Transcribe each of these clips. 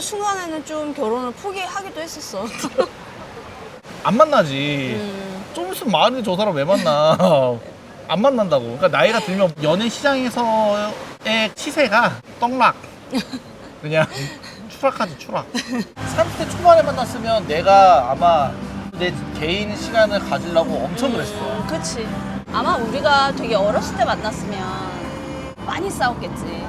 순간에는 좀 결혼을 포기하기도 했었어. 안 만나지. 좀 있으면 많은데 저 사람 왜 만나? 안 만난다고. 그러니까 나이가 들면 연애 시장에서의 시세가 떡락. 그냥 추락하지, 추락. 30대 초반에 만났으면 내가 아마 내 개인 시간을 가지려고 엄청 그랬을 거야. 그치. 아마 우리가 되게 어렸을 때 만났으면 많이 싸웠겠지.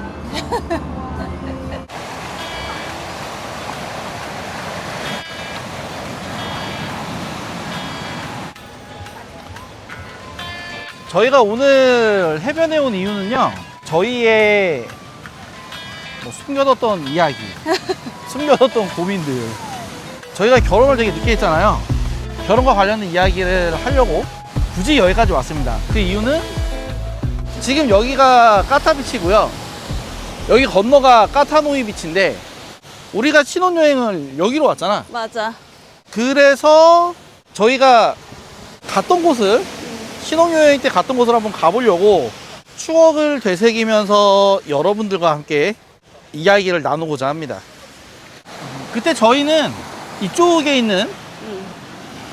저희가 오늘 해변에 온 이유는요, 저희의 뭐 숨겨뒀던 이야기, 숨겨뒀던 고민들. 저희가 결혼을 되게 늦게 했잖아요. 결혼과 관련된 이야기를 하려고 굳이 여기까지 왔습니다. 그 이유는 지금 여기가 까타비치고요, 여기 건너가 까타노이 비치인데 우리가 신혼여행을 여기로 왔잖아. 맞아. 그래서 저희가 갔던 곳을, 신혼여행 때 갔던 곳을 한번 가보려고 추억을 되새기면서 여러분들과 함께 이야기를 나누고자 합니다. 그때 저희는 이쪽에 있는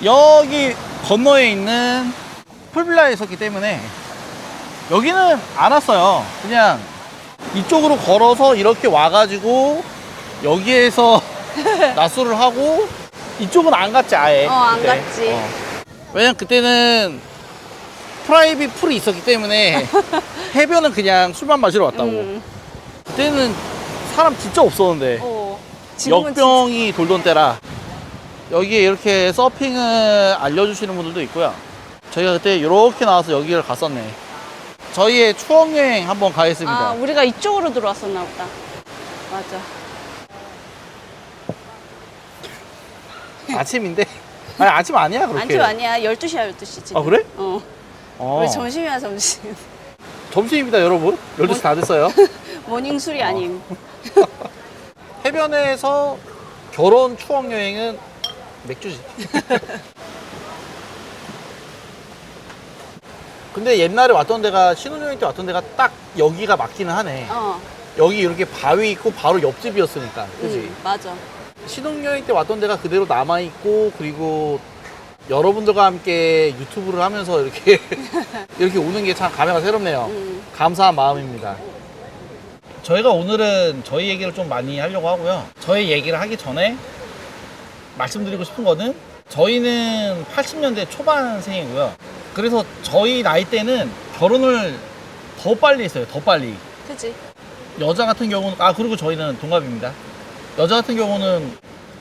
여기 건너에 있는 풀빌라에 있었기 때문에 여기는 안 왔어요. 그냥 이쪽으로 걸어서 이렇게 와가지고 여기에서 낮술을 하고 이쪽은 안 갔지 아예. 안 그때. 갔지. 왜냐면 그때는 프라이빗 풀이 있었기 때문에 해변은 그냥 술만 마시러 왔다고. 그때는 사람 진짜 없었는데 지금은 역병이 돌던 때라. 여기에 이렇게 서핑을 알려주시는 분들도 있고요. 저희가 그때 이렇게 나와서 여기를 갔었네. 저희의 추억여행 한번 가겠습니다. 아, 우리가 이쪽으로 들어왔었나 보다. 맞아. 아침인데? 아니 아침 아니야 그렇게. 안주 아니야. 12시야, 12시 지금. 아 그래? 우리 점심이야, 점심. 점심입니다 여러분. 12시 다 됐어요. 모닝술이 아님. 해변에서 결혼 추억여행은 맥주지. 근데 옛날에 왔던 데가, 신혼여행 때 왔던 데가 딱 여기가 맞기는 하네. 여기 이렇게 바위 있고 바로 옆집이었으니까. 그치? 맞아. 신혼여행 때 왔던 데가 그대로 남아있고, 그리고 여러분들과 함께 유튜브를 하면서 이렇게 이렇게 오는 게 참 감회가 새롭네요. 감사한 마음입니다. 저희가 오늘은 저희 얘기를 좀 많이 하려고 하고요. 저희 얘기를 하기 전에 말씀드리고 싶은 거는, 저희는 80년대 초반생이고요. 그래서 저희 나이 때는 결혼을 더 빨리 했어요. 더 빨리. 그치. 여자 같은 경우는, 그리고 저희는 동갑입니다. 여자 같은 경우는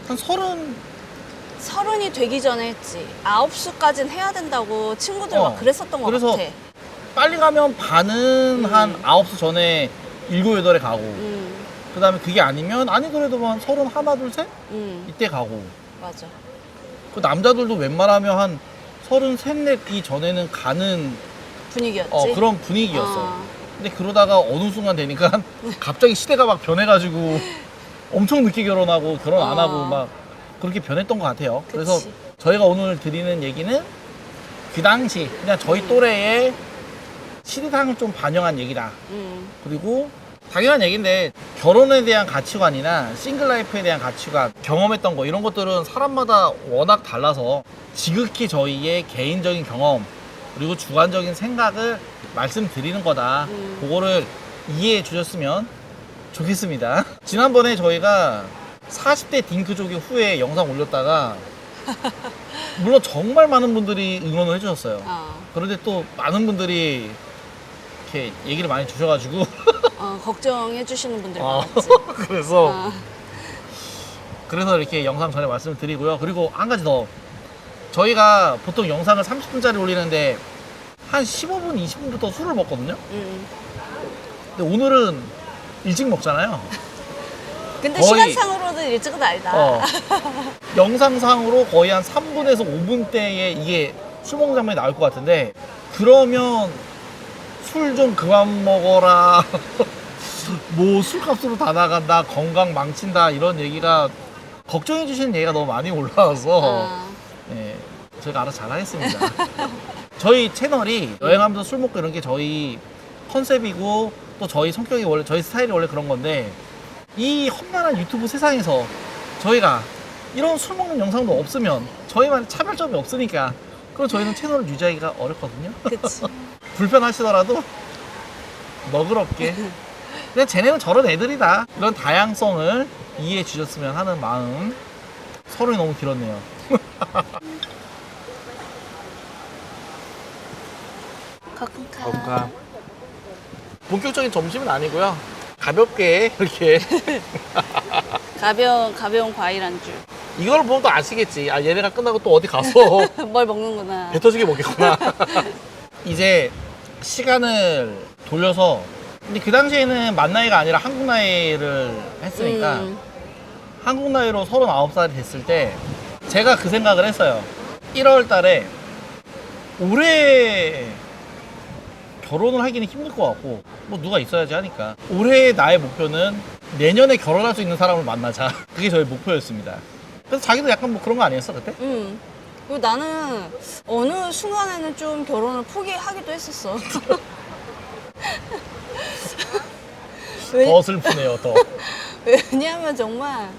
한 30이 되기 전에 했지. 9수까지는 해야 된다고 친구들 막 그랬었던 것 그래서 같아. 빨리 가면 반은 한 9수 전에 7, 8에 가고, 그 다음에 그게 아니면, 아니더라도 한 31, 2, 3? 이때 가고. 맞아. 그 남자들도 웬만하면 한 33, 4 이전에는 가는 분위기였지. 그런 분위기였어. 근데 그러다가 어느 순간 되니까 갑자기 시대가 막 변해가지고 엄청 늦게 결혼하고 결혼 안 하고 막 그렇게 변했던 것 같아요. 그치. 그래서 저희가 오늘 드리는 얘기는 그 당시 그냥 저희 또래의 시대상을 좀 반영한 얘기다. 그리고 당연한 얘기인데, 결혼에 대한 가치관이나 싱글라이프에 대한 가치관, 경험했던 거, 이런 것들은 사람마다 워낙 달라서 지극히 저희의 개인적인 경험 그리고 주관적인 생각을 말씀드리는 거다. 그거를 이해해 주셨으면 좋겠습니다. 지난번에 저희가 40대 딩크족의 후에 영상 올렸다가 물론 정말 많은 분들이 응원을 해주셨어요. 그런데 또 많은 분들이 이렇게 얘기를 많이 주셔가지고 걱정해 주시는 분들 많았지. 그래서 이렇게 영상 전에 말씀을 드리고요. 그리고 한 가지 더, 저희가 보통 영상을 30분짜리 올리는데 한 15분, 20분부터 술을 먹거든요. 근데 오늘은 일찍 먹잖아요. 근데 거의- 시간상으로는 일찍은 아니다. 영상상으로 거의 한 3분에서 5분대에 이게 술 먹는 장면이 나올 것 같은데, 그러면 술 좀 그만 먹어라. 뭐 술값으로 다 나간다, 건강 망친다, 이런 얘기가, 걱정해 주시는 얘기가 너무 많이 올라와서 네, 저희가 알아서 잘 하겠습니다. 저희 채널이 여행하면서 술 먹고 이런 게 저희 컨셉이고, 또 저희 성격이 원래, 저희 스타일이 원래 그런 건데, 이 험난한 유튜브 세상에서 저희가 이런 술 먹는 영상도 없으면 저희만 차별점이 없으니까 그럼 저희는 채널을 유지하기가 어렵거든요. 그치. 불편하시더라도 너그럽게 그냥 쟤네는 저런 애들이다 이런 다양성을 이해해 주셨으면 하는 마음. 서론이 너무 길었네요. 가끔가. 본격적인 점심은 아니고요. 가볍게 이렇게 가벼운 과일 안주. 이걸 보면 또 아시겠지. 아 얘네가 끝나고 또 어디 가서 뭘 먹는구나. 배 터지게 먹겠구나. 이제 시간을 돌려서 근데 그 당시에는 만 나이가 아니라 한국 나이를 했으니까 한국 나이로 39살이 됐을 때 제가 그 생각을 했어요. 1월 달에 올해 결혼을 하기는 힘들 것 같고 뭐 누가 있어야지 하니까 올해 나의 목표는 내년에 결혼할 수 있는 사람을 만나자. 그게 저의 목표였습니다. 그래서 자기도 약간 뭐 그런 거 아니었어 그때? 그리고 나는 어느 순간에는 좀 결혼을 포기하기도 했었어. 더 슬프네요 더. 왜냐하면 정말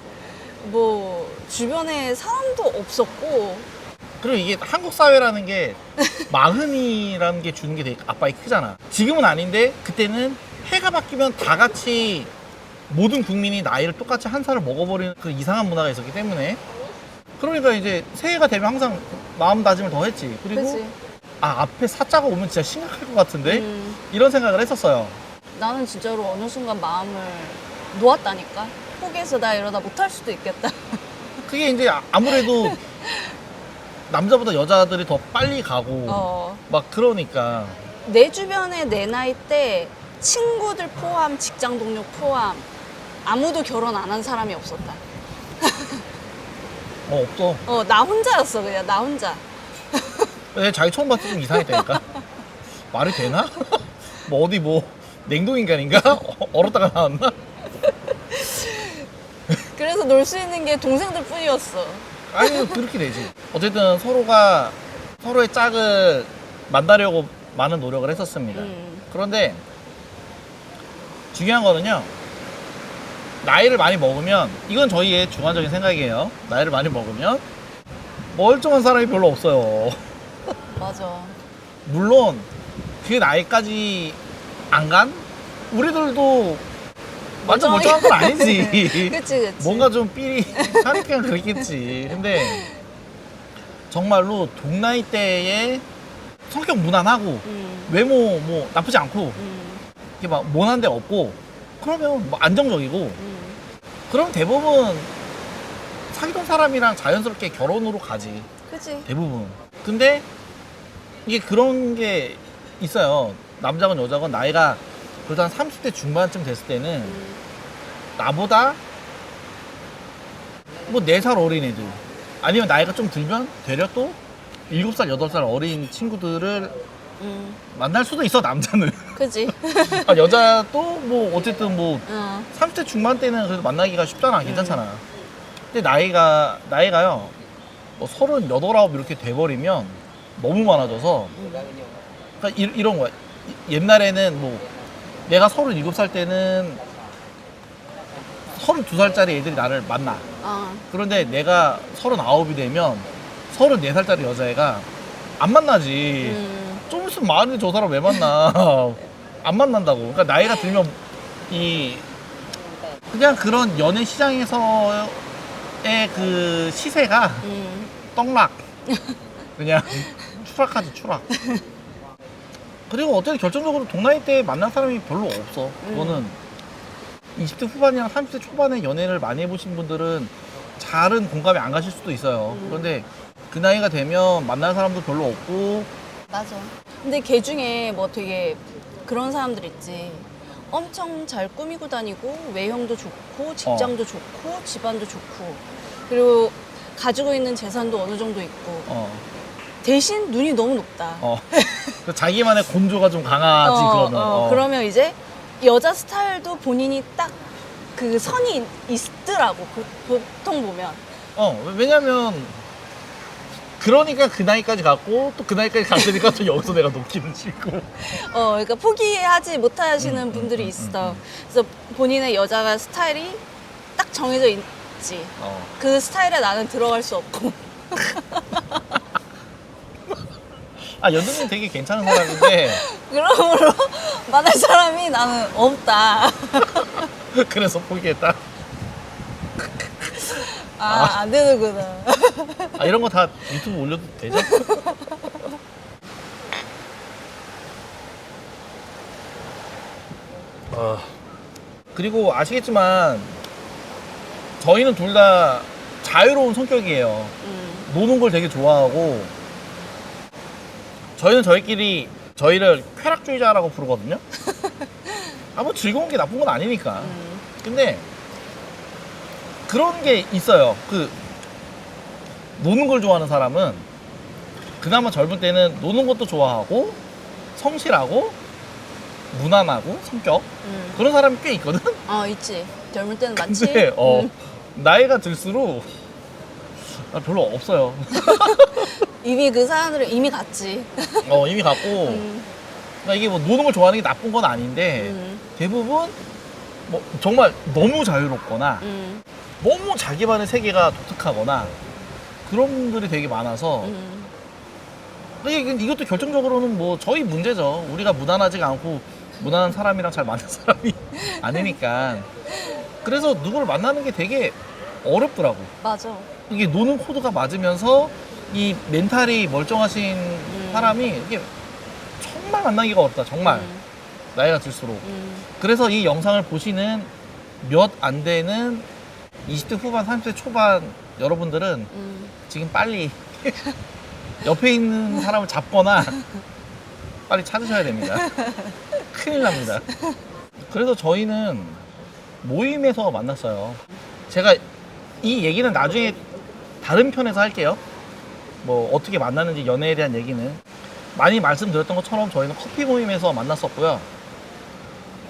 뭐 주변에 사람도 없었고 그리고 이게 한국 사회라는 게 마흔이라는 게 주는 게 되게 압박이 크잖아. 지금은 아닌데 그때는 해가 바뀌면 다 같이 모든 국민이 나이를 똑같이 한 살을 먹어버리는 그 이상한 문화가 있었기 때문에 그러니까 이제 새해가 되면 항상 마음다짐을 더 했지. 그리고 그치? 아 앞에 사자가 오면 진짜 심각할 것 같은데 이런 생각을 했었어요. 나는 진짜로 어느 순간 마음을 놓았다니까. 포기해서 나 이러다 못할 수도 있겠다. 그게 이제 아무래도 남자보다 여자들이 더 빨리 가고 막 그러니까 내 주변에 내 나이 때 친구들 포함, 직장 동료 포함 아무도 결혼 안 한 사람이 없었다. 없어. 나 혼자였어. 그냥 나 혼자. 내 자기 처음 봤을 때 좀 이상했다니까. 말이 되나? 뭐 어디 뭐 냉동인간인가? 얼었다가 나왔나? 그래서 놀 수 있는 게 동생들 뿐이었어. 아니 그렇게 되지. 어쨌든 서로가 서로의 짝을 만나려고 많은 노력을 했었습니다. 그런데 중요한 거는요. 나이를 많이 먹으면 이건 저희의 주관적인 생각이에요. 나이를 많이 먹으면 멀쩡한 사람이 별로 없어요. 맞아. 물론 그 나이까지 안 간 우리들도 완전 멀쩡한 건 아니지. 그치. 뭔가 좀 삘이 하니까 그랬겠지. 근데 정말로 동나이 때에 성격 무난하고 외모 뭐 나쁘지 않고 이게 막 모난 데 없고 그러면 뭐 안정적이고 그럼 대부분 사귀던 사람이랑 자연스럽게 결혼으로 가지. 그치. 대부분. 근데 이게 그런 게 있어요. 남자건 여자건 나이가 그래도 한 30대 중반쯤 됐을 때는 나보다 뭐 4살 어린 애들 아니면 나이가 좀 들면 되려 또 7살, 8살 어린 친구들을 만날 수도 있어, 남자는. 그치. 아, 여자도 뭐 어쨌든 뭐 30대 중반 때는 그래도 만나기가 쉽잖아. 괜찮잖아. 근데 나이가요 뭐 38, 9 이렇게 돼버리면 너무 많아져서 그러니까 이런 거야. 옛날에는 뭐 내가 37살 때는 32살짜리 애들이 나를 만나. 그런데 내가 39이 되면 34살짜리 여자애가 안 만나지. 좀 있으면 마흔인데 저 사람 왜 만나. 안 만난다고. 그러니까 나이가 들면 그냥 그런 연애 시장에서의 그 시세가 떡락. 그냥 추락하지, 추락. 그리고 어쨌든 결정적으로 동나이 때 만난 사람이 별로 없어. 그거는 20대 후반이랑 30대 초반에 연애를 많이 해보신 분들은 잘은 공감이 안 가실 수도 있어요. 그런데 그 나이가 되면 만날 사람도 별로 없고. 맞아. 근데 걔 중에 뭐 되게 그런 사람들 있지. 엄청 잘 꾸미고 다니고 외형도 좋고 직장도 좋고 집안도 좋고 그리고 가지고 있는 재산도 어느 정도 있고 대신 눈이 너무 높다. 자기만의 곤조가 좀 강하지. 그러면 그러면 이제 여자 스타일도 본인이 딱 그 선이 있더라고. 보통 보면. 왜냐면 그러니까 그 나이까지 갔고 또 그 나이까지 갔으니까 또 여기서 내가 놓기는 싫고. 그러니까 포기하지 못하시는 분들이 있어. 그래서 본인의 여자가 스타일이 딱 정해져 있지. 그 스타일에 나는 들어갈 수 없고. 아, 연두님 되게 괜찮은 사람인데 그러므로 만날 사람이 나는 없다. 그래서 포기했다. 안 되는구나. 아, 이런 거 다 유튜브 올려도 되죠? 그리고 아시겠지만 저희는 둘 다 자유로운 성격이에요. 노는 걸 되게 좋아하고 저희는 저희끼리 저희를 쾌락주의자라고 부르거든요. 뭐 즐거운 게 나쁜 건 아니니까. 근데 그런 게 있어요. 노는 걸 좋아하는 사람은 그나마 젊을 때는 노는 것도 좋아하고 성실하고 무난하고 성격 그런 사람이 꽤 있거든. 있지. 젊을 때는 많지. 근데 나이가 들수록 별로 없어요. 이미 그 사람들은 이미 갔지. 이미 갔고 그러니까 이게 뭐 노는 걸 좋아하는 게 나쁜 건 아닌데 대부분 뭐 정말 너무 자유롭거나 너무 자기만의 세계가 독특하거나 그런 분들이 되게 많아서 이것도 결정적으로는 뭐 저희 문제죠. 우리가 무난하지가 않고 무난한 사람이랑 잘 맞는 사람이 아니니까. 그래서 누구를 만나는 게 되게 어렵더라고. 맞아. 이게 노는 코드가 맞으면서 이 멘탈이 멀쩡하신 사람이 이게 정말 만나기가 어렵다. 정말 나이가 들수록. 그래서 이 영상을 보시는 몇 안 되는 20대 후반, 30대 초반 여러분들은 지금 빨리 옆에 있는 사람을 잡거나 빨리 찾으셔야 됩니다. 큰일 납니다. 그래서 저희는 모임에서 만났어요. 제가 이 얘기는 나중에 다른 편에서 할게요. 뭐 어떻게 만났는지 연애에 대한 얘기는 많이 말씀드렸던 것처럼 저희는 커피 모임에서 만났었고요.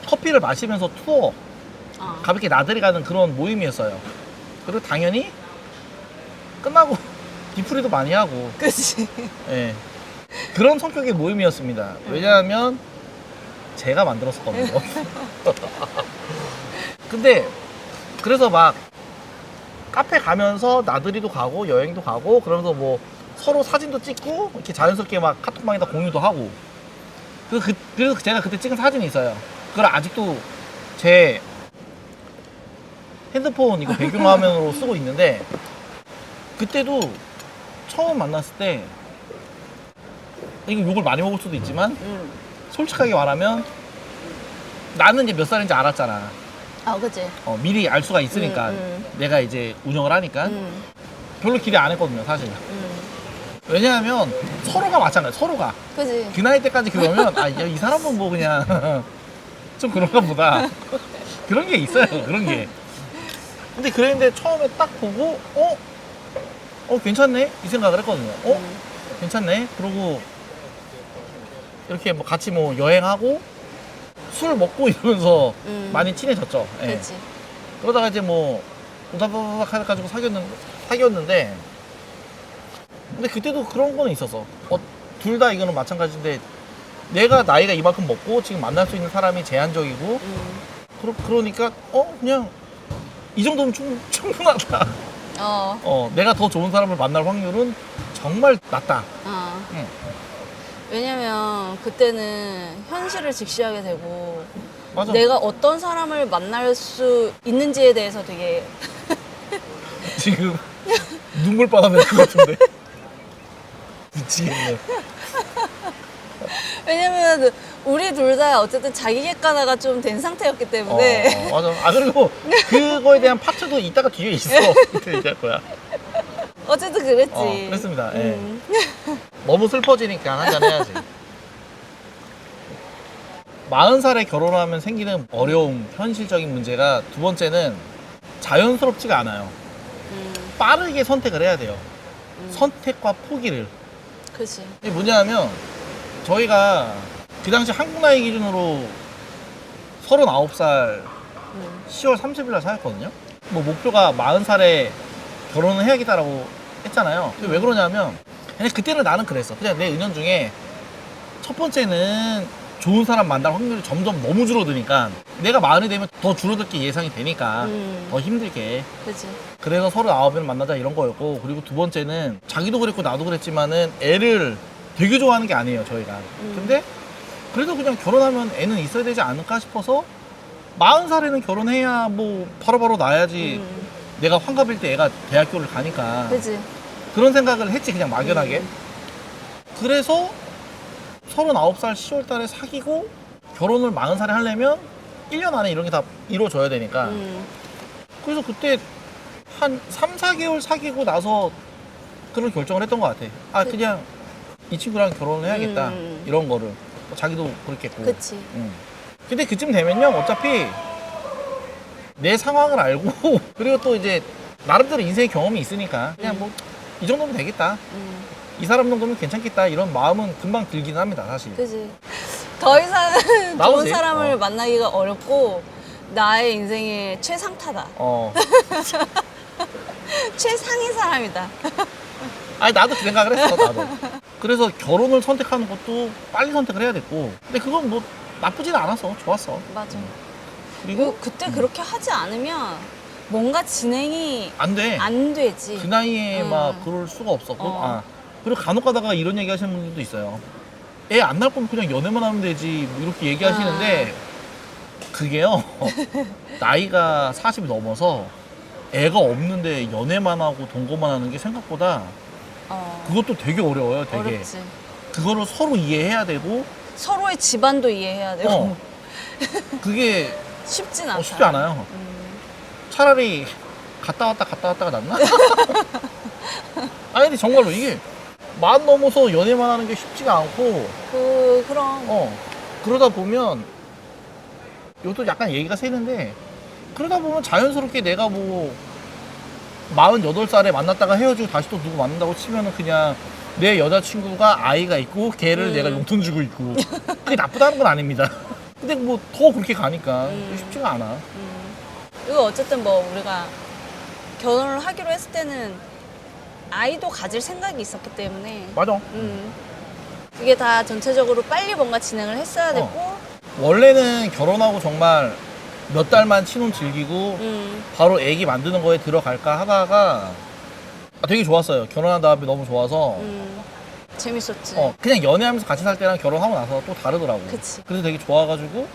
커피를 마시면서 투어 가볍게 나들이 가는 그런 모임이었어요. 그리고 당연히 끝나고 뒤풀이도 많이 하고 그치. 예. 그런 성격의 모임이었습니다. 왜냐하면 제가 만들었었거든요. 근데 그래서 막 카페 가면서 나들이도 가고 여행도 가고 그러면서 뭐 서로 사진도 찍고 이렇게 자연스럽게 막 카톡방에다 공유도 하고 그래서 제가 그때 찍은 사진이 있어요. 그걸 아직도 제 핸드폰 이거 배경화면으로 쓰고 있는데 그때도 처음 만났을 때 이거 욕을 많이 먹을 수도 있지만 솔직하게 말하면 나는 이제 몇 살인지 알았잖아. 그치. 미리 알 수가 있으니까 내가 이제 운영을 하니까 별로 기대 안 했거든요 사실. 왜냐하면 서로가 마찬가지야. 서로가 그치. 그 나이 때까지 그러면 이 사람은 뭐 그냥 좀 그런가 보다 그런 게 있어요. 그런 게. 근데 그랬는데 처음에 딱 보고 괜찮네 이 생각을 했거든요. 괜찮네. 그러고 이렇게 뭐 같이 뭐 여행하고 술 먹고 이러면서 많이 친해졌죠. 예. 그치. 그러다가 이제 뭐 오다다닥 해가지고 사귀었는데 근데 그때도 그런 거는 있었어. 둘 다 이거는 마찬가지인데 내가 나이가 이만큼 먹고 지금 만날 수 있는 사람이 제한적이고 그러니까 그냥 이 정도면 충분하다. 내가 더 좋은 사람을 만날 확률은 정말 낮다. 왜냐면 그때는 현실을 직시하게 되고 맞아. 내가 어떤 사람을 만날 수 있는지에 대해서 되게 지금 눈물 빨아낼 것 같은데. 미치겠네. 왜냐면 우리 둘 다 어쨌든 자기 객관화가 좀 된 상태였기 때문에 맞아. 그리고 그거에 대한 파트도 이따가 뒤에 있어. 그때 얘기할 거야. 어쨌든 그랬지. 그랬습니다. 예. 너무 슬퍼지니까 한잔 해야지. 40살에 결혼하면 생기는 어려움, 현실적인 문제가 두 번째는 자연스럽지가 않아요. 빠르게 선택을 해야 돼요. 선택과 포기를. 그치. 이게 뭐냐면 저희가 그 당시 한국 나이 기준으로 39살 10월 30일 날 사귀었거든요. 뭐 목표가 40살에 결혼을 해야겠다라고 했잖아요. 근데 왜 그러냐면 그냥 그때는 나는 그랬어. 그냥 내 은연 중에 첫 번째는 좋은 사람 만날 확률이 점점 너무 줄어드니까 내가 마흔이 되면 더 줄어들 게 예상이 되니까 더 힘들게. 그치. 그래서 39을 만나자 이런 거였고, 그리고 두 번째는 자기도 그랬고 나도 그랬지만은 애를 되게 좋아하는 게 아니에요 저희가. 근데 그래도 그냥 결혼하면 애는 있어야 되지 않을까 싶어서 40살에는 결혼해야 뭐 바로바로 낳아야지 내가 환갑일 때 애가 대학교를 가니까 그치. 그런 생각을 했지 그냥 막연하게. 그래서 39살 10월 달에 사귀고 결혼을 40살에 하려면 1년 안에 이런 게 다 이루어져야 되니까 그래서 그때 한 3, 4개월 사귀고 나서 그런 결정을 했던 것 같아. 아 그냥 이 친구랑 결혼을 해야겠다 이런 거를. 자기도 그렇겠고. 그치. 근데 그쯤 되면요 어차피 내 상황을 알고 그리고 또 이제 나름대로 인생의 경험이 있으니까 그냥 뭐 이 정도면 되겠다, 이 사람 정도면 괜찮겠다 이런 마음은 금방 들긴 합니다 사실. 그치. 더 이상 좋은 나오지? 사람을 만나기가 어렵고 나의 인생의 최상타다. 최상의 사람이다. 아니 나도 그 생각을 했어 나도. 그래서 결혼을 선택하는 것도 빨리 선택을 해야 됐고, 근데 그건 뭐 나쁘진 않았어. 좋았어. 맞아. 그리고 그때 그렇게 하지 않으면 뭔가 진행이 안 돼. 안 되지. 그 나이에 막 그럴 수가 없어. 그리고 간혹 가다가 이런 얘기 하시는 분들도 있어요. 애 안 낳을 거면 그냥 연애만 하면 되지 뭐 이렇게 얘기하시는데 그게요 나이가 40이 넘어서 애가 없는데 연애만 하고 동거만 하는 게 생각보다 그것도 되게 어려워요. 되게 어렵지. 그거를 서로 이해해야 되고 서로의 집안도 이해해야 되고 그게 쉽진 않아. 쉽지 않아요. 차라리 갔다 왔다가 낫나? 아니 근데 정말로 이게 만 넘어서 연애만 하는 게 쉽지가 않고 그럼. 그러다 보면 이것도 약간 얘기가 새는데, 그러다 보면 자연스럽게 내가 뭐 48살에 만났다가 헤어지고 다시 또 누구 만난다고 치면은 그냥 내 여자친구가 아이가 있고 걔를 내가 용돈 주고 있고 그게 나쁘다는 건 아닙니다. 근데 뭐 더 그렇게 가니까 쉽지가 않아. 이거 어쨌든 뭐 우리가 결혼을 하기로 했을 때는 아이도 가질 생각이 있었기 때문에 맞아. 그게 다 전체적으로 빨리 뭔가 진행을 했어야 됐고 원래는 결혼하고 정말 몇 달만 신혼 즐기고 바로 애기 만드는 거에 들어갈까 하다가 되게 좋았어요. 결혼한 다음에 너무 좋아서 재밌었지. 그냥 연애하면서 같이 살 때랑 결혼하고 나서 또 다르더라고. 그치. 그래서 되게 좋아가지고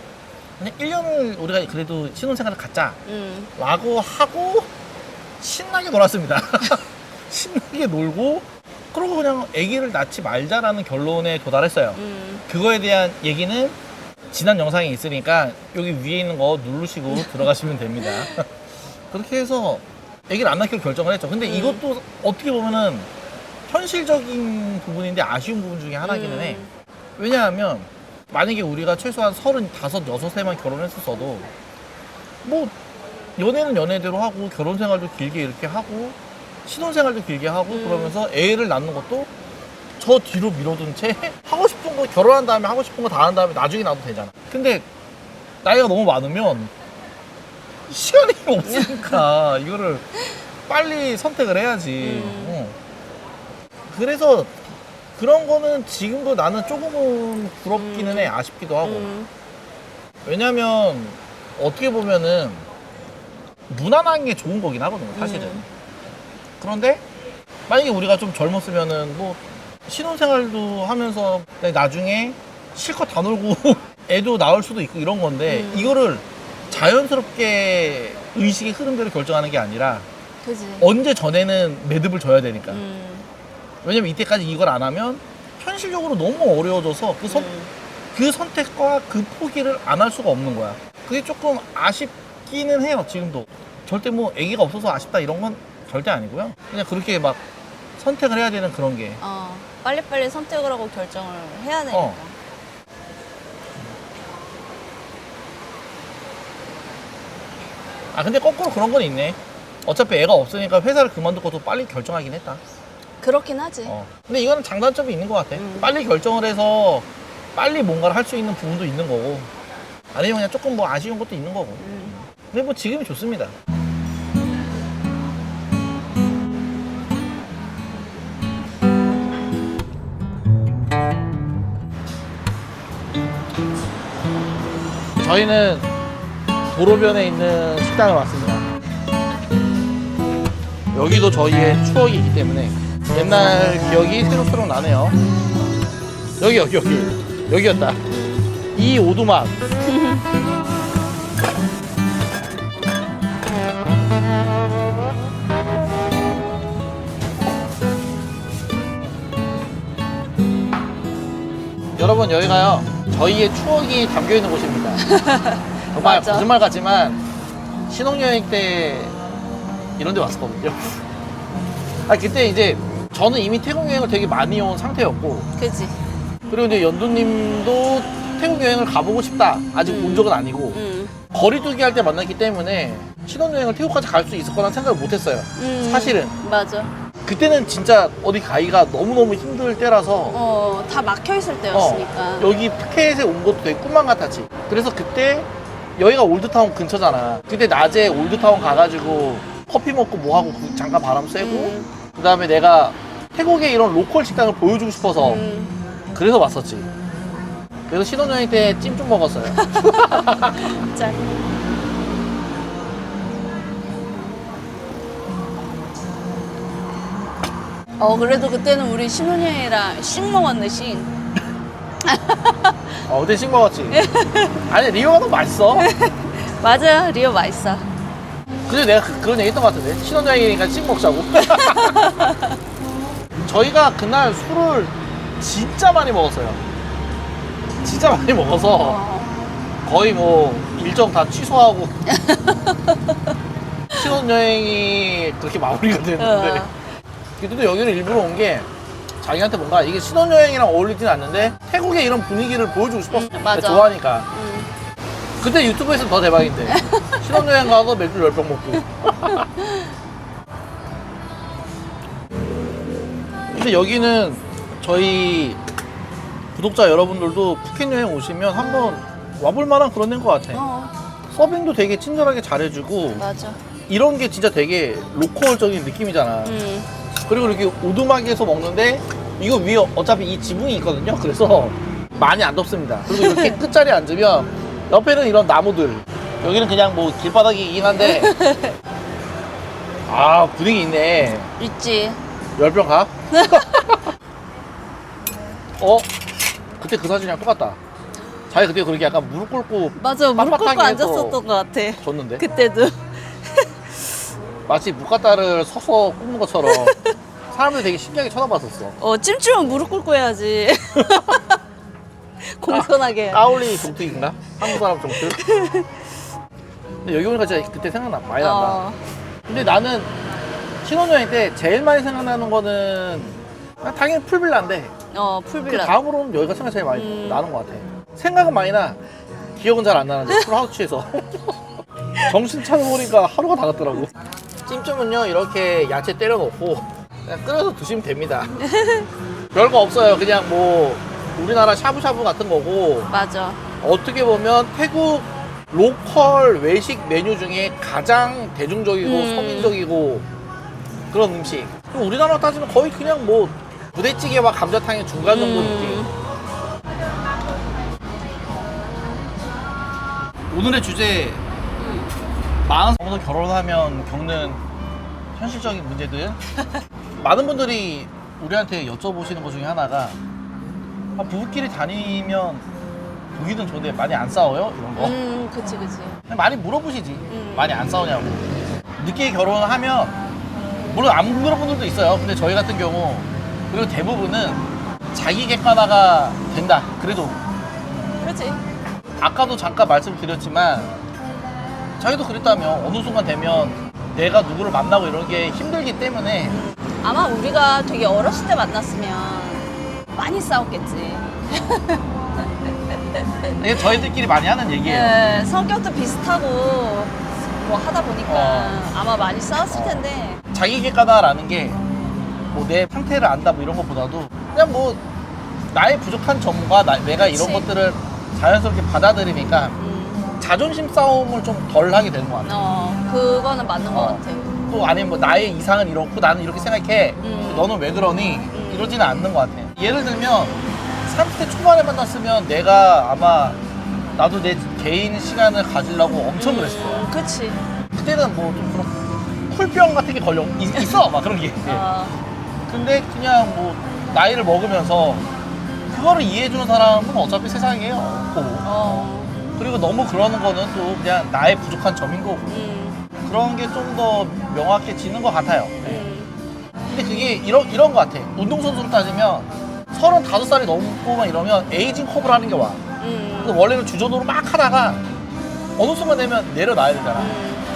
그냥 1년을 우리가 그래도 신혼생활을 갖자 라고 하고 신나게 놀았습니다. 신나게 놀고 그러고 그냥 아기를 낳지 말자라는 결론에 도달했어요. 그거에 대한 얘기는 지난 영상에 있으니까 여기 위에 있는 거 누르시고 들어가시면 됩니다. 그렇게 해서 아기를 안 낳기로 결정을 했죠. 근데 이것도 어떻게 보면은 현실적인 부분인데 아쉬운 부분 중에 하나기는 해. 왜냐하면 만약에 우리가 최소한 35, 6세만 결혼했었어도 뭐 연애는 연애대로 하고 결혼 생활도 길게 이렇게 하고 신혼생활도 길게 하고 그러면서 애를 낳는 것도 저 뒤로 미뤄둔 채 하고 싶은 거 결혼한 다음에 하고 싶은 거 다 한 다음에 나중에 낳아도 되잖아. 근데 나이가 너무 많으면 시간이 없으니까 이거를 빨리 선택을 해야지. 그래서 그런 거는 지금도 나는 조금은 부럽기는 해. 아쉽기도 하고. 왜냐면 어떻게 보면은 무난한 게 좋은 거긴 하거든요 사실은. 그런데 만약에 우리가 좀 젊었으면은 뭐 신혼생활도 하면서 나중에 실컷 다 놀고 애도 낳을 수도 있고 이런 건데 이거를 자연스럽게 의식의 흐름대로 결정하는 게 아니라 그지. 언제 전에는 매듭을 져야 되니까. 왜냐면 이때까지 이걸 안 하면 현실적으로 너무 어려워져서 그 선택과 그 포기를 안 할 수가 없는 거야. 그게 조금 아쉽기는 해요 지금도. 절대 뭐 아기가 없어서 아쉽다 이런 건 절대 아니고요. 그냥 그렇게 막 선택을 해야 되는 그런 게. 빨리빨리 선택을 하고 결정을 해야 되니까. 근데 거꾸로 그런 건 있네. 어차피 애가 없으니까 회사를 그만두고도 빨리 결정하긴 했다. 그렇긴 하지. 근데 이거는 장단점이 있는 것 같아. 빨리 결정을 해서 빨리 뭔가를 할 수 있는 부분도 있는 거고, 아니면 그냥 조금 뭐 아쉬운 것도 있는 거고. 근데 뭐 지금이 좋습니다. 저희는 도로변에 있는 식당을 왔습니다. 여기도 저희의 추억이기 때문에 옛날 기억이 새록새록 나네요. 여기였다. 이 오두막. 여러분, 여기가요 저희의 추억이 담겨있는 곳입니다. 정말 맞아. 거짓말 같지만 신혼여행 때 이런 데 왔었거든요. 그때 이제 저는 이미 태국 여행을 되게 많이 온 상태였고, 그지. 그리고 이제 연두님도 태국 여행을 가보고 싶다, 아직 온 적은 아니고 거리두기 할 때 만났기 때문에 신혼여행을 태국까지 갈 수 있을 거란 생각을 못 했어요. 사실은 맞아. 그때는 진짜 어디 가기가 너무너무 힘들 때라서 다 막혀 있을 때였으니까. 여기 푸켓에 온 것도 되게 꿈만 같았지. 그래서 그때 여기가 올드타운 근처잖아. 그때 낮에 올드타운 가가지고 커피 먹고 뭐하고 잠깐 바람 쐬고 그 다음에 내가 태국의 이런 로컬 식당을 보여주고 싶어서 그래서 왔었지. 그래서 신혼여행 때 찜 좀 먹었어요. 짠. 그래도 그때는 우리 신혼여행이라 씩 먹었네, 씩. 어제 식 먹었지. 아니, 리오가 더 맛있어. 맞아, 리오 맛있어. 근데 내가 그런 얘기 했던 것 같은데, 신혼여행이니까 식 먹자고. 저희가 그날 술을 진짜 많이 먹었어요. 진짜 많이 먹어서 거의 뭐 일정 다 취소하고 신혼여행이 그렇게 마무리가 됐는데, 그때도 여기를 일부러 온 게 자기한테 뭔가 이게 신혼여행이랑 어울리진 않는데 태국의 이런 분위기를 보여주고 싶었어. 맞아. 좋아하니까. 그때 유튜브에서는 더 대박인데. 신혼여행 가서 맥주 10병 먹고. 근데 여기는 저희 구독자 여러분들도 푸켓 여행 오시면 한번 와볼 만한 그런 데인 것 같아. 서빙도 되게 친절하게 잘해주고, 맞아. 이런 게 진짜 되게 로컬적인 느낌이잖아. 그리고 이렇게 오두막에서 먹는데 이거 위에 어차피 이 지붕이 있거든요. 그래서 많이 안 덥습니다. 그리고 이렇게 끝자리에 앉으면 옆에는 이런 나무들, 여기는 그냥 뭐 길바닥이긴 한데 분위기 있네. 있지. 10병 가? 그때 그 사진이랑 똑같다. 자기 그때 그렇게 약간 무릎 꿇고 맞아, 무릎 꿇고 빳빳하게 앉았었던 것 같아. 줬는데 그때도. 마치 무카타를 서서 굽는 것처럼 사람들이 되게 신기하게 쳐다봤었어. 찜찜은 무릎 꿇고 해야지. 공손하게. 까올리 종특인가? 한국 사람 종특? 근데 여기 오니까 진짜 그때 생각나, 많이 난다. 근데 나는 신혼여행 때 제일 많이 생각나는 거는 당연히 풀빌라인데, 그 풀빌라. 다음으로는 여기가 생각 제일 많이 나는 것 같아. 생각은 많이 나, 기억은 잘 안 나는데 풀하우스에서 정신 차려보니까 하루가 다 갔더라고. 찜찜은요 이렇게 야채 때려 넣고 그냥 끓여서 드시면 됩니다. 별거 없어요. 그냥 뭐 우리나라 샤브샤브 같은 거고, 맞아. 어떻게 보면 태국 로컬 외식 메뉴 중에 가장 대중적이고 서민적이고 그런 음식. 우리나라 따지면 거의 그냥 뭐 부대찌개와 감자탕의 중간 정도 느낌. 오늘의 주제, 마흔 넘어서 결혼하면 겪는 현실적인 문제들. 많은 분들이 우리한테 여쭤보시는 것 중에 하나가 부부끼리 다니면 보기는 좋은데 많이 안 싸워요? 이런 거. 그치. 많이 물어보시지. 많이 안 싸우냐고. 늦게 결혼을 하면, 물론 안 물어본 분들도 있어요. 근데 저희 같은 경우, 그리고 대부분은 자기 객관화가 된다. 그래도. 그렇지. 아까도 잠깐 말씀드렸지만, 자기도 그랬다며. 어느 순간 되면 내가 누구를 만나고 이런 게 힘들기 때문에. 아마 우리가 되게 어렸을 때 만났으면 많이 싸웠겠지. 이게 저희들끼리 많이 하는 얘기예요. 네, 성격도 비슷하고 뭐 하다 보니까 아마 많이 싸웠을 어. 텐데. 자기 객관화라는 게 뭐 내 상태를 안다 뭐 이런 것보다도 그냥 뭐 나의 부족한 점과 내가 그치. 이런 것들을 자연스럽게 받아들이니까 자존심 싸움을 좀 덜 하게 되는 것 같아. 그거는 맞는 것 같아. 또 아니면 뭐 나의 이상은 이렇고 나는 이렇게 생각해. 너는 왜 그러니? 이러지는 않는 것 같아. 예를 들면 30대 초반에 만났으면 내가 아마 나도 내 개인 시간을 가지려고 엄청 그랬을 거야. 그치. 그때는 뭐 좀 그런 쿨병 같은 게 있어 막 그런 게. 근데 그냥 뭐 나이를 먹으면서 그거를 이해해주는 사람은 어차피 세상에 없고 그리고 너무 그러는 거는 또 그냥 나의 부족한 점인 거고 그런 게 좀 더 명확해지는 것 같아요. 근데 그게 이런 거 같아. 운동선수로 따지면 35살이 넘고만 이러면 에이징 커브를 하는 게 와. 근데 원래는 주전으로 막 하다가 어느 순간 되면 내려놔야 되잖아.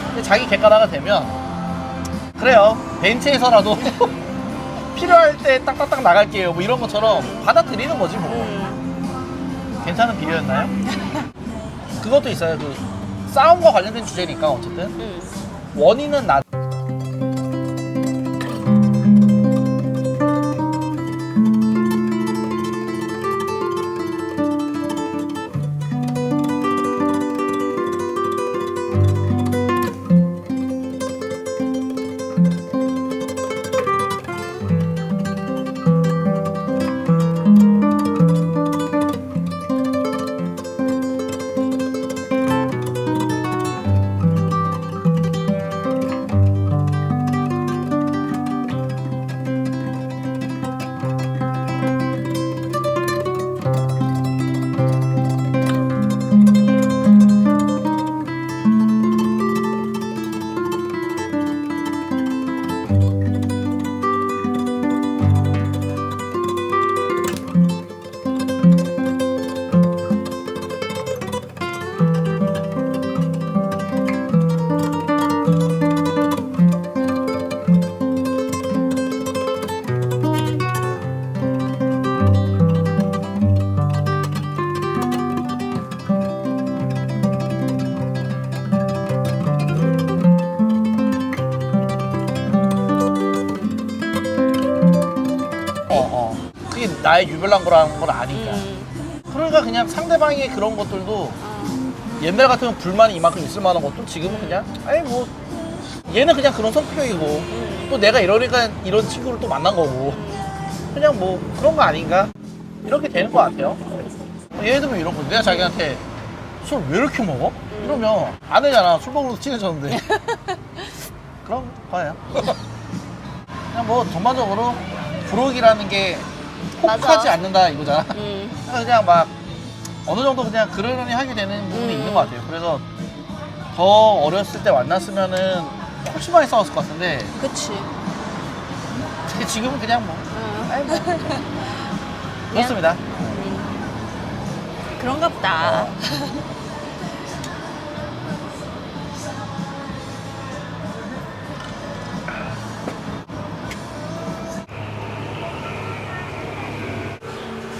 근데 자기 객관화가 되면 그래요. 벤치에서라도 필요할 때 딱딱딱 나갈게요. 뭐 이런 것처럼 받아들이는 거지 뭐. 괜찮은 비유였나요? 그것도 있어요. 그 싸움과 관련된 주제니까 어쨌든 원인은 나. 그게 나의 유별난 거라는 걸 아니까. 그러니까 그냥 상대방의 그런 것들도 옛날 같으면 불만이 이만큼 있을 만한 것도 지금은 그냥 아니 뭐 얘는 그냥 그런 성격이고 또 내가 이러니까 이런 친구를 또 만난 거고 그냥 뭐 그런 거 아닌가 이렇게 되는 것 같아요. 예를 들면 이런 거 내가 자기한테 술 왜 이렇게 먹어? 이러면 안 되잖아. 술 먹으면서 친해졌는데 그럼 봐요. 그냥 뭐 전반적으로 부록이라는 게 혹하지 않는다 이거잖아. 그냥 막 어느 정도 그냥 그러려니 하게 되는 부분이 있는 것 같아요. 그래서 더 어렸을 때 만났으면은 훨씬 많이 싸웠을 것 같은데 그치. 지금은 그냥 뭐 그렇습니다. 그런가 보다.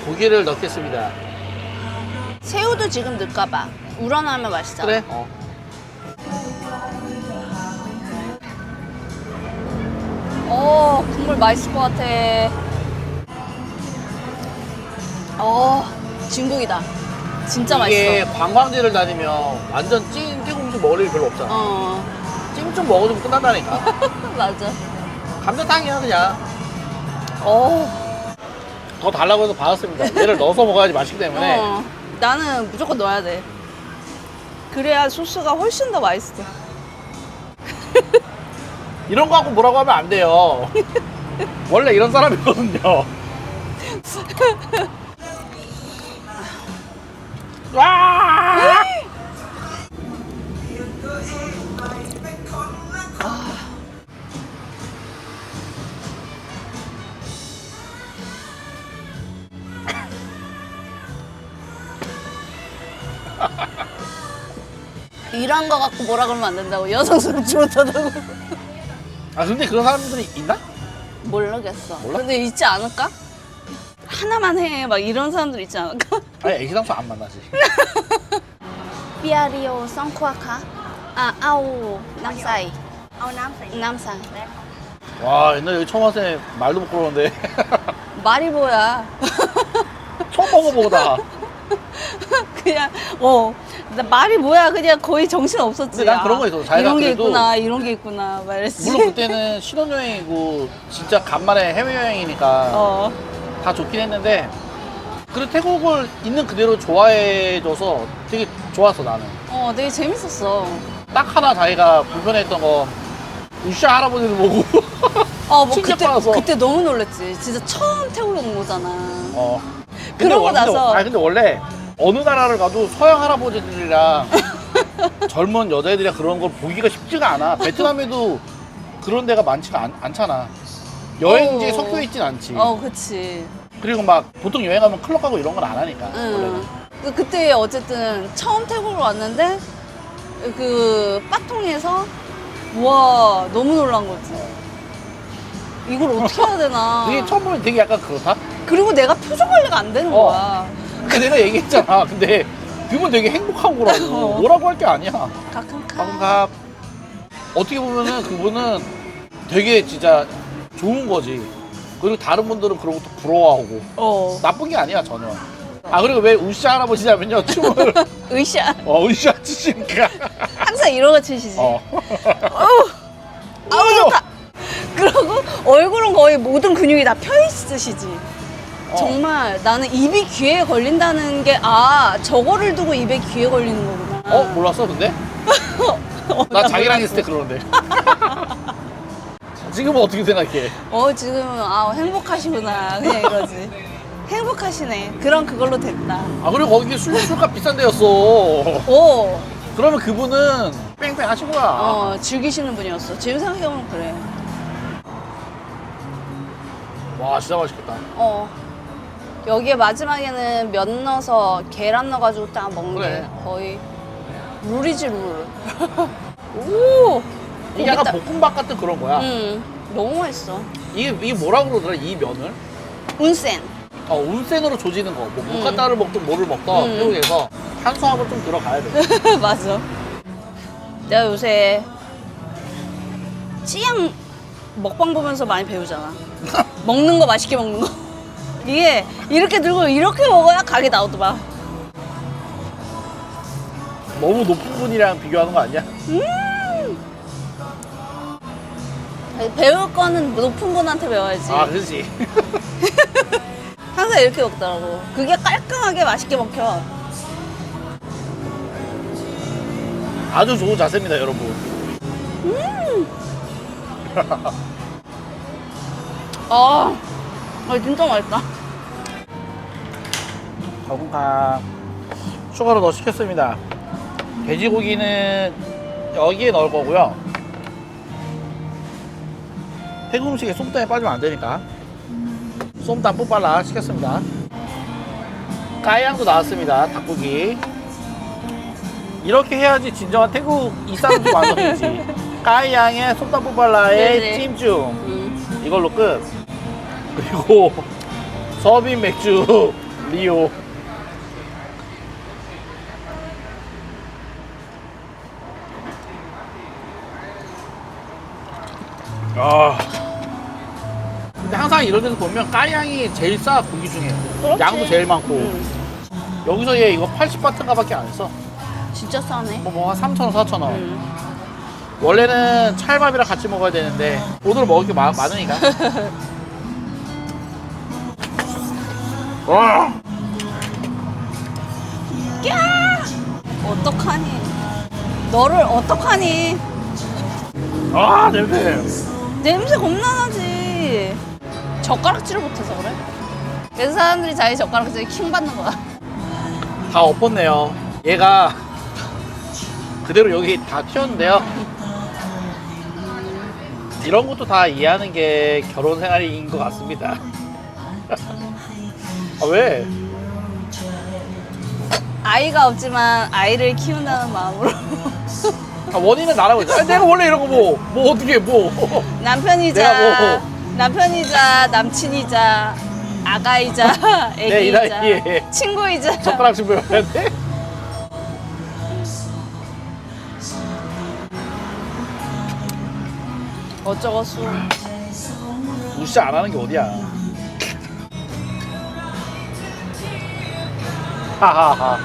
고기를 넣겠습니다. 새우도 지금 넣을까봐. 우러나면 맛있잖아. 그래? 국물 맛있을 것 같아. 진국이다. 진짜 이게 맛있어. 관광지를 다니면 완전 찐 태국 음식 먹을 일 별로 없잖아. 찜 좀 먹어주면 끝난다니까. 맞아. 감자탕이야 그냥. 더 달라고 해서 받았습니다. 얘를 넣어서 먹어야지 맛있기 때문에. 나는 무조건 넣어야 돼. 그래야 소스가 훨씬 더 맛있어. 이런 거 갖고 뭐라고 하면 안 돼요. 원래 이런 사람이거든요. 와! 이런 거 갖고 뭐라 그러면 안 된다고. 여성스럽지 못하다고. 아 근데 그런 사람들이 있나? 모르겠어. 몰라? 근데 있지 않을까? 하나만 해. 막 이런 사람들 있지 않을까? 아니 애기당초 안 만나지. Piario Songkhuaka. Au Nam Sai. Âu Nam thì Nam Sai. 와 옛날에 여기 처음 왔을 때 말도 못 걸었는데 말이 뭐야? 처음 먹어보다. 그냥 나 말이 뭐야? 그냥 거의 정신 없었지. 근데 난 그런 거 있어. 자기가 이런 게 그래도 있구나, 이런 게 있구나. 막 이랬지. 물론 그때는 신혼여행이고 진짜 간만에 해외여행이니까 다 좋긴 했는데 그리고 태국을 있는 그대로 좋아해줘서 되게 좋았어 나는. 되게 재밌었어. 딱 하나 자기가 불편했던 거 우샤 할아버지를 보고 뭐 충격받아서. 그때 너무 놀랬지. 진짜 처음 태국에 온 거잖아. 근데 그러고 나서 근데 원래 어느 나라를 가도 서양 할아버지들이랑 젊은 여자애들이랑 그런 걸 보기가 쉽지가 않아. 베트남에도 그런 데가 많지가 않잖아. 여행지에 섞여 있진 않지. 그치. 그리고 막 보통 여행하면 클럽 가고 이런 건 안 하니까. 원래는. 그때 어쨌든 처음 태국을 왔는데 그 빠통에서 와 너무 놀란 거지. 이걸 어떻게 해야 되나. 그게 처음 보면 되게 약간 그렇다? 그리고 내가 표정 관리가 안 되는 거야. 그 내가 얘기했잖아. 근데 그건 되게 행복한 거라고. 뭐라고 할 게 아니야. 가끔가 어떻게 보면은 그분은 되게 진짜 좋은 거지. 그리고 다른 분들은 그런 것도 부러워하고. 나쁜 게 아니야 전혀. 그리고 왜 우샤 할아버지냐면요 춤을 으쌰. 우샤 치시니까 항상 이러고 치시지. 아우 좋다. 그러고 얼굴은 거의 모든 근육이 다 펴 있으시지. 정말 나는 입이 귀에 걸린다는 게 저거를 두고 입에 귀에 걸리는 거구나. 몰랐어 근데? 나 자기랑 있을 때 그러는데. 지금은 어떻게 생각해? 지금은 행복하시구나 그냥 이거지. 행복하시네. 그럼 그걸로 됐다. 그리고 거기 술값 비싼 데였어. 그러면 그분은 뺑뺑 하신 거야. 즐기시는 분이었어. 지금 생각해보면 그래. 와 진짜 맛있겠다. 여기에 마지막에는 면 넣어서 계란 넣어가지고 딱 먹는 그래. 게 거의 룰이지 룰. 오! 이게 약간 볶음밥 같은 그런 거야. 너무 맛있어. 이게 뭐라고 그러더라 이 면을? 운센. 온센으로 조지는 거. 뭐 모카타를 먹든 뭐를 먹든 태국에서 탄수화물 좀 들어가야 돼. 맞아. 내가 요새 찌양 먹방 보면서 많이 배우잖아. 먹는 거 맛있게 먹는 거. 이게 이렇게 들고 이렇게 먹어야 각이 나오더만. 너무 높은 분이랑 비교하는 거 아니야? 배울 거는 높은 분한테 배워야지. 그렇지. 항상 이렇게 먹더라고. 그게 깔끔하게 맛있게 먹혀. 아주 좋은 자세입니다, 여러분. 진짜 맛있다. 가공탕 추가로 더 시켰습니다. 돼지고기는 여기에 넣을 거고요. 태국 음식에 쏨땀이 빠지면 안 되니까 쏨땀 뽀빨라 시켰습니다. 까양도 나왔습니다. 닭고기. 이렇게 해야지 진정한 태국 이산주 완성이지. 까양에 쏨땀 뽀빨라에 네네. 찜중 이걸로 끝. 그리고 서빈 맥주 리오. 근데 항상 이런 데서 보면 까양이 제일 싸 고기 중에. 그렇지. 양도 제일 많고. 여기서 얘 이거 80바트인가 밖에 안 했어. 진짜 싸네. 뭐 한 3,000원 4,000원. 원래는 찰밥이랑 같이 먹어야 되는데 오늘 먹을 게 많으니까. 와. 어떡하니? 너를 어떡하니? 냄새. 냄새 겁나 나지. 젓가락질을 못해서 그래. 그래서 사람들이 자기 젓가락질 킹 받는 거야. 다 엎었네요. 얘가 그대로 여기 다 튀었는데요. 이런 것도 다 이해하는 게 결혼 생활인 것 같습니다. 왜? 아이가 없지만 아이를 키운다는 마음으로. 원인은 나라고 있어. 내가 원래 이런 거 뭐 어떻게 뭐. 남편이자 내가 뭐. 남편이자 남친이자 아가이자 내 이 애기이자 나이에 친구이자 젓가락씩 배워야 돼? 어쩌겠어. 무시 안 하는 게 어디야. 하하하.